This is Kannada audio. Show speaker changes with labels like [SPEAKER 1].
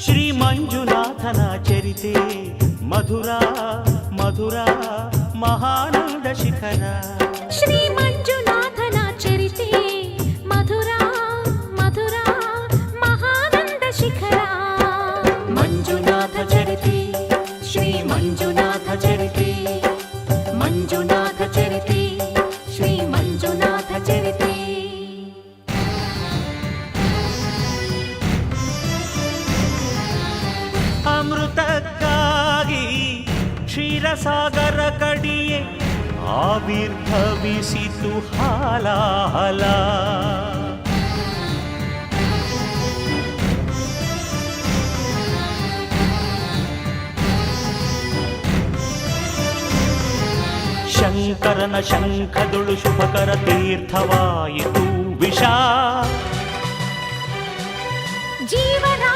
[SPEAKER 1] ಶ್ರೀ ಮಂಜುನಾಥನ ಚರಿತೆ ಮಧುರ ಮಧುರ ಮಹಾನಂದ ಶಿಖರ.
[SPEAKER 2] ಶ್ರೀ ಮಂಜುನಾಥನ ಚರಿತೆ ಮಧುರ ಮಧುರ ಮಹಾನಂದ ಶಿಖರ.
[SPEAKER 1] ಮಂಜುನಾಥ ಚರಿತೆ ಶ್ರೀ ಮಂಜುನಾಥ ಚರಿತೆ ಮಂಜುನಾಥ ಚರಿತೆ ಶ್ರೀ ಮಂಜುನಾಥ ಚರಿತೆ. ಅಮೃತಕ್ಕಾಗಿ ಕ್ಷೀರಸಾಗರ ಕಡಿಯೇ ಆವಿರ್ಭವಿಸಿತು ಹಾಲಾಹಲ. ಶಂಕರನ ಶಂಖದೊಳು ಶುಭಕರ ತೀರ್ಥವಾಯಿತು ವಿಷ.
[SPEAKER 2] ಜೀವರಾಶಿ